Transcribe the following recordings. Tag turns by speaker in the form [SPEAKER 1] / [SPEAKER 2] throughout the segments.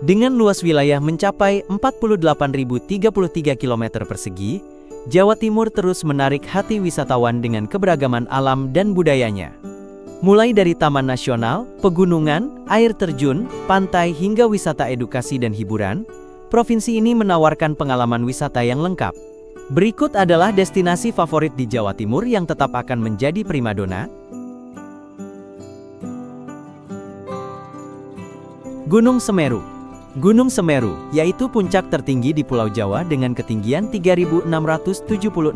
[SPEAKER 1] Dengan luas wilayah mencapai 48.033 km persegi, Jawa Timur terus menarik hati wisatawan dengan keberagaman alam dan budayanya. Mulai dari taman nasional, pegunungan, air terjun, pantai hingga wisata edukasi dan hiburan, provinsi ini menawarkan pengalaman wisata yang lengkap. Berikut adalah destinasi favorit di Jawa Timur yang tetap akan menjadi primadona. Gunung Semeru. Gunung Semeru, yaitu puncak tertinggi di Pulau Jawa dengan ketinggian 3.676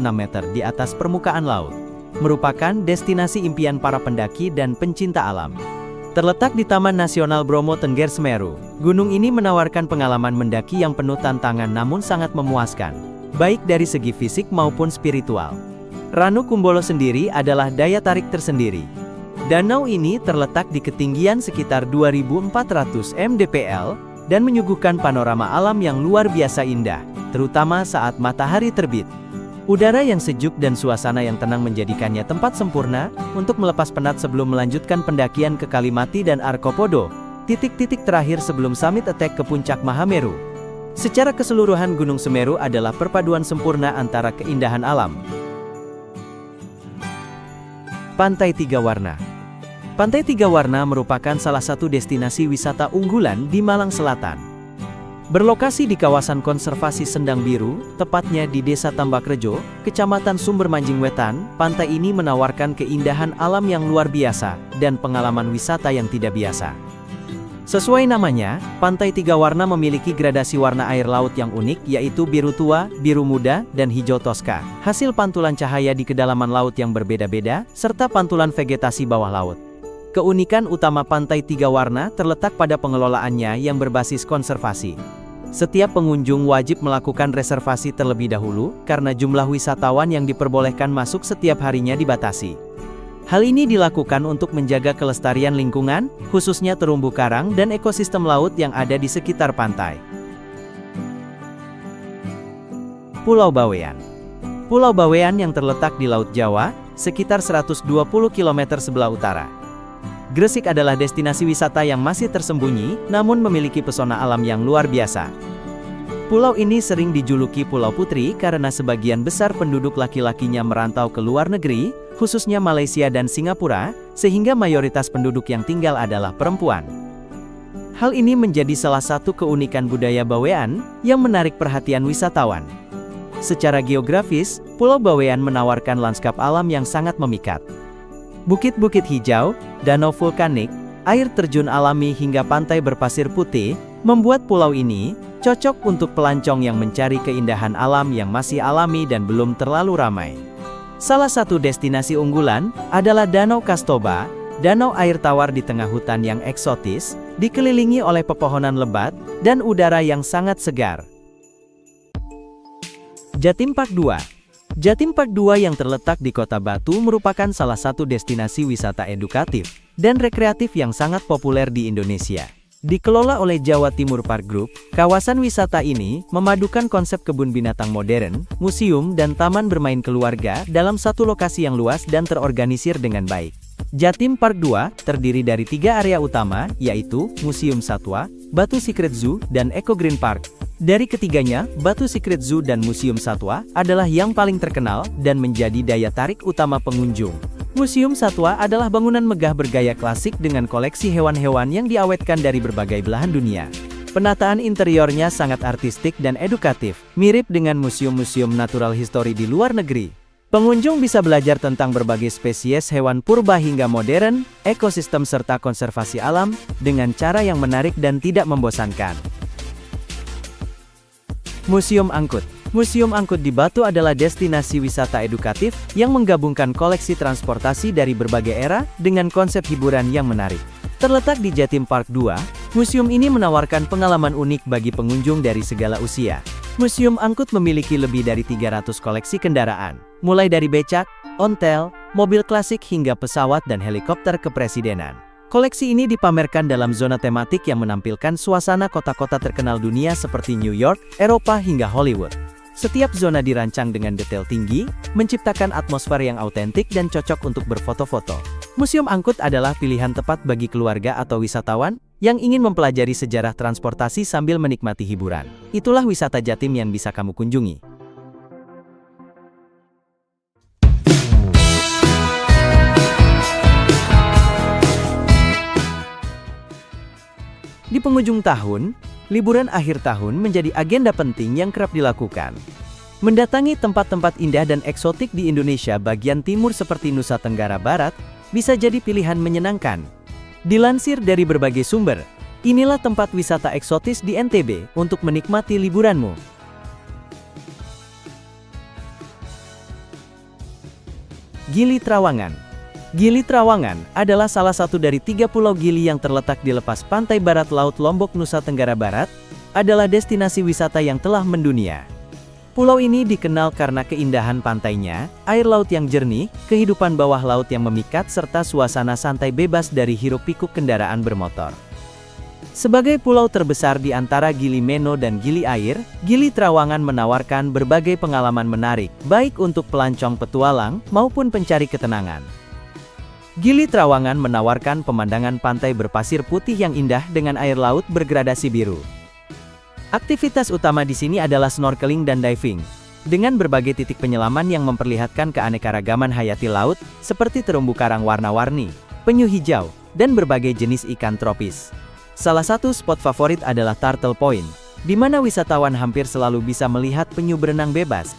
[SPEAKER 1] meter di atas permukaan laut, merupakan destinasi impian para pendaki dan pencinta alam. Terletak di Taman Nasional Bromo Tengger Semeru, gunung ini menawarkan pengalaman mendaki yang penuh tantangan namun sangat memuaskan, baik dari segi fisik maupun spiritual. Ranu Kumbolo sendiri adalah daya tarik tersendiri. Danau ini terletak di ketinggian sekitar 2.400 mdpl dan menyuguhkan panorama alam yang luar biasa indah, terutama saat matahari terbit. Udara yang sejuk dan suasana yang tenang menjadikannya tempat sempurna untuk melepas penat sebelum melanjutkan pendakian ke Kalimati dan Arkopodo, titik-titik terakhir sebelum summit attack ke puncak Mahameru. Secara keseluruhan Gunung Semeru adalah perpaduan sempurna antara keindahan alam. Pantai Tiga Warna. Pantai Tiga Warna merupakan salah satu destinasi wisata unggulan di Malang Selatan. Berlokasi di kawasan konservasi Sendang Biru, tepatnya di Desa Tambakrejo, Kecamatan Sumber Manjing Wetan, pantai ini menawarkan keindahan alam yang luar biasa dan pengalaman wisata yang tidak biasa. Sesuai namanya, Pantai Tiga Warna memiliki gradasi warna air laut yang unik, yaitu biru tua, biru muda, dan hijau toska, hasil pantulan cahaya di kedalaman laut yang berbeda-beda, serta pantulan vegetasi bawah laut. Keunikan utama Pantai Tiga Warna terletak pada pengelolaannya yang berbasis konservasi. Setiap pengunjung wajib melakukan reservasi terlebih dahulu, karena jumlah wisatawan yang diperbolehkan masuk setiap harinya dibatasi. Hal ini dilakukan untuk menjaga kelestarian lingkungan, khususnya terumbu karang dan ekosistem laut yang ada di sekitar pantai. Pulau Bawean. Pulau Bawean yang terletak di Laut Jawa, sekitar 120 km sebelah utara. Gresik adalah destinasi wisata yang masih tersembunyi, namun memiliki pesona alam yang luar biasa. Pulau ini sering dijuluki Pulau Putri karena sebagian besar penduduk laki-lakinya merantau ke luar negeri, khususnya Malaysia dan Singapura, sehingga mayoritas penduduk yang tinggal adalah perempuan. Hal ini menjadi salah satu keunikan budaya Bawean yang menarik perhatian wisatawan. Secara geografis, Pulau Bawean menawarkan lanskap alam yang sangat memikat. Bukit-bukit hijau, danau vulkanik, air terjun alami hingga pantai berpasir putih, membuat pulau ini cocok untuk pelancong yang mencari keindahan alam yang masih alami dan belum terlalu ramai. Salah satu destinasi unggulan adalah Danau Kastoba, danau air tawar di tengah hutan yang eksotis, dikelilingi oleh pepohonan lebat, dan udara yang sangat segar. Jatim Park 2. Jatim Park 2 yang terletak di Kota Batu merupakan salah satu destinasi wisata edukatif dan rekreatif yang sangat populer di Indonesia. Dikelola oleh Jawa Timur Park Group, kawasan wisata ini memadukan konsep kebun binatang modern, museum dan taman bermain keluarga dalam satu lokasi yang luas dan terorganisir dengan baik. Jatim Park 2 terdiri dari 3 area utama, yaitu Museum Satwa, Batu Secret Zoo, dan Eco Green Park. Dari ketiganya, Batu Secret Zoo dan Museum Satwa adalah yang paling terkenal dan menjadi daya tarik utama pengunjung. Museum Satwa adalah bangunan megah bergaya klasik dengan koleksi hewan-hewan yang diawetkan dari berbagai belahan dunia. Penataan interiornya sangat artistik dan edukatif, mirip dengan museum-museum natural history di luar negeri. Pengunjung bisa belajar tentang berbagai spesies hewan purba hingga modern, ekosistem serta konservasi alam, dengan cara yang menarik dan tidak membosankan. Museum Angkut. Museum Angkut di Batu adalah destinasi wisata edukatif yang menggabungkan koleksi transportasi dari berbagai era dengan konsep hiburan yang menarik. Terletak di Jatim Park 2, museum ini menawarkan pengalaman unik bagi pengunjung dari segala usia. Museum Angkut memiliki lebih dari 300 koleksi kendaraan, mulai dari becak, ontel, mobil klasik hingga pesawat dan helikopter kepresidenan. Koleksi ini dipamerkan dalam zona tematik yang menampilkan suasana kota-kota terkenal dunia seperti New York, Eropa hingga Hollywood. Setiap zona dirancang dengan detail tinggi, menciptakan atmosfer yang autentik dan cocok untuk berfoto-foto. Museum Angkut adalah pilihan tepat bagi keluarga atau wisatawan yang ingin mempelajari sejarah transportasi sambil menikmati hiburan. Itulah wisata Jatim yang bisa kamu kunjungi. Di penghujung tahun, liburan akhir tahun menjadi agenda penting yang kerap dilakukan. Mendatangi tempat-tempat indah dan eksotik di Indonesia bagian timur seperti Nusa Tenggara Barat, bisa jadi pilihan menyenangkan. Dilansir dari berbagai sumber, inilah tempat wisata eksotis di NTB untuk menikmati liburanmu. Gili Trawangan. Gili Trawangan adalah salah satu dari 3 pulau Gili yang terletak di lepas pantai barat Laut Lombok, Nusa Tenggara Barat, adalah destinasi wisata yang telah mendunia. Pulau ini dikenal karena keindahan pantainya, air laut yang jernih, kehidupan bawah laut yang memikat serta suasana santai bebas dari hiruk-pikuk kendaraan bermotor. Sebagai pulau terbesar di antara Gili Meno dan Gili Air, Gili Trawangan menawarkan berbagai pengalaman menarik, baik untuk pelancong petualang maupun pencari ketenangan. Gili Trawangan menawarkan pemandangan pantai berpasir putih yang indah dengan air laut bergradasi biru. Aktivitas utama di sini adalah snorkeling dan diving, dengan berbagai titik penyelaman yang memperlihatkan keanekaragaman hayati laut, seperti terumbu karang warna-warni, penyu hijau, dan berbagai jenis ikan tropis. Salah satu spot favorit adalah Turtle Point, di mana wisatawan hampir selalu bisa melihat penyu berenang bebas.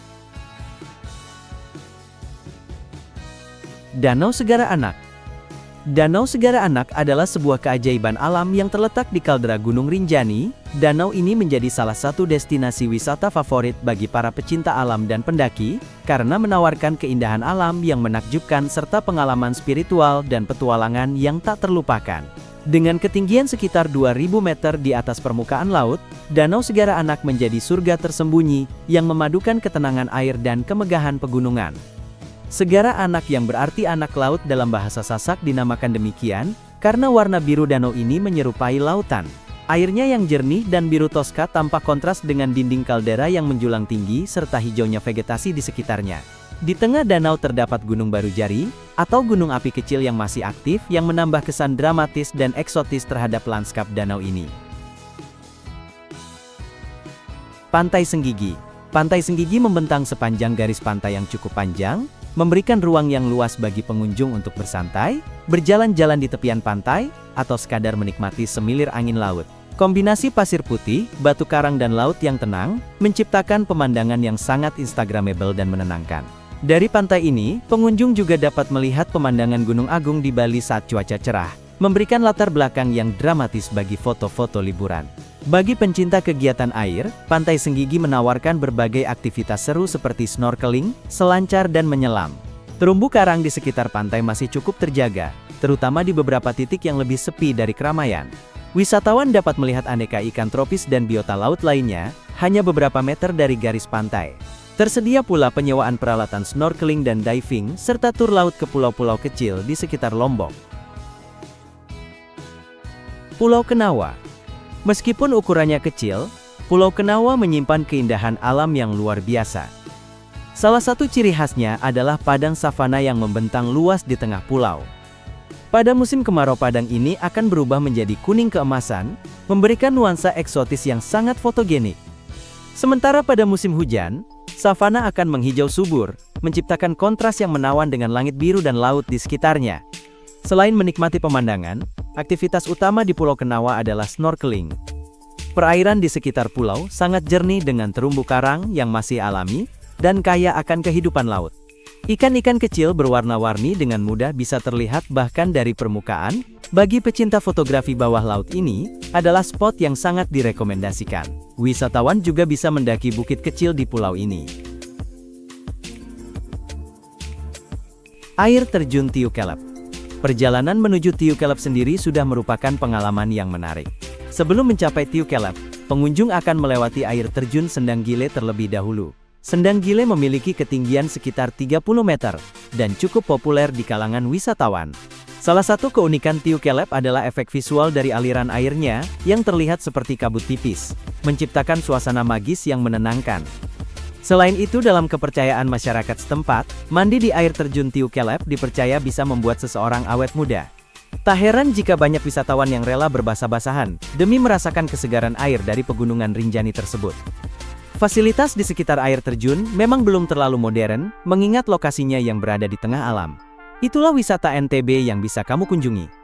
[SPEAKER 1] Danau Segara Anak. Danau Segara Anak adalah sebuah keajaiban alam yang terletak di kaldera Gunung Rinjani. Danau ini menjadi salah satu destinasi wisata favorit bagi para pecinta alam dan pendaki, karena menawarkan keindahan alam yang menakjubkan serta pengalaman spiritual dan petualangan yang tak terlupakan. Dengan ketinggian sekitar 2000 meter di atas permukaan laut, Danau Segara Anak menjadi surga tersembunyi yang memadukan ketenangan air dan kemegahan pegunungan. Segara Anak yang berarti anak laut dalam bahasa Sasak dinamakan demikian, karena warna biru danau ini menyerupai lautan. Airnya yang jernih dan biru toska tampak kontras dengan dinding kaldera yang menjulang tinggi serta hijaunya vegetasi di sekitarnya. Di tengah danau terdapat Gunung Barujari, atau gunung api kecil yang masih aktif yang menambah kesan dramatis dan eksotis terhadap lanskap danau ini. Pantai Senggigi. Pantai Senggigi membentang sepanjang garis pantai yang cukup panjang, memberikan ruang yang luas bagi pengunjung untuk bersantai, berjalan-jalan di tepian pantai, atau sekadar menikmati semilir angin laut. Kombinasi pasir putih, batu karang dan laut yang tenang, menciptakan pemandangan yang sangat instagramable dan menenangkan. Dari pantai ini, pengunjung juga dapat melihat pemandangan Gunung Agung di Bali saat cuaca cerah, memberikan latar belakang yang dramatis bagi foto-foto liburan. Bagi pencinta kegiatan air, Pantai Senggigi menawarkan berbagai aktivitas seru seperti snorkeling, selancar dan menyelam. Terumbu karang di sekitar pantai masih cukup terjaga, terutama di beberapa titik yang lebih sepi dari keramaian. Wisatawan dapat melihat aneka ikan tropis dan biota laut lainnya, hanya beberapa meter dari garis pantai. Tersedia pula penyewaan peralatan snorkeling dan diving, serta tur laut ke pulau-pulau kecil di sekitar Lombok. Pulau Kenawa. Meskipun ukurannya kecil, Pulau Kenawa menyimpan keindahan alam yang luar biasa. Salah satu ciri khasnya adalah padang savana yang membentang luas di tengah pulau. Pada musim kemarau padang ini akan berubah menjadi kuning keemasan, memberikan nuansa eksotis yang sangat fotogenik. Sementara pada musim hujan, savana akan menghijau subur, menciptakan kontras yang menawan dengan langit biru dan laut di sekitarnya. Selain menikmati pemandangan, aktivitas utama di Pulau Kenawa adalah snorkeling. Perairan di sekitar pulau sangat jernih dengan terumbu karang yang masih alami, dan kaya akan kehidupan laut. Ikan-ikan kecil berwarna-warni dengan mudah bisa terlihat bahkan dari permukaan. Bagi pecinta fotografi bawah laut ini, adalah spot yang sangat direkomendasikan. Wisatawan juga bisa mendaki bukit kecil di pulau ini. Air terjun Tiu Kelep. Perjalanan menuju Tiu Kelep sendiri sudah merupakan pengalaman yang menarik. Sebelum mencapai Tiu Kelep, pengunjung akan melewati air terjun Sendang Gile terlebih dahulu. Sendang Gile memiliki ketinggian sekitar 30 meter, dan cukup populer di kalangan wisatawan. Salah satu keunikan Tiu Kelep adalah efek visual dari aliran airnya, yang terlihat seperti kabut tipis, menciptakan suasana magis yang menenangkan. Selain itu, dalam kepercayaan masyarakat setempat, mandi di air terjun Tiu Kelep dipercaya bisa membuat seseorang awet muda. Tak heran jika banyak wisatawan yang rela berbasah-basahan demi merasakan kesegaran air dari pegunungan Rinjani tersebut. Fasilitas di sekitar air terjun memang belum terlalu modern, mengingat lokasinya yang berada di tengah alam. Itulah wisata NTB yang bisa kamu kunjungi.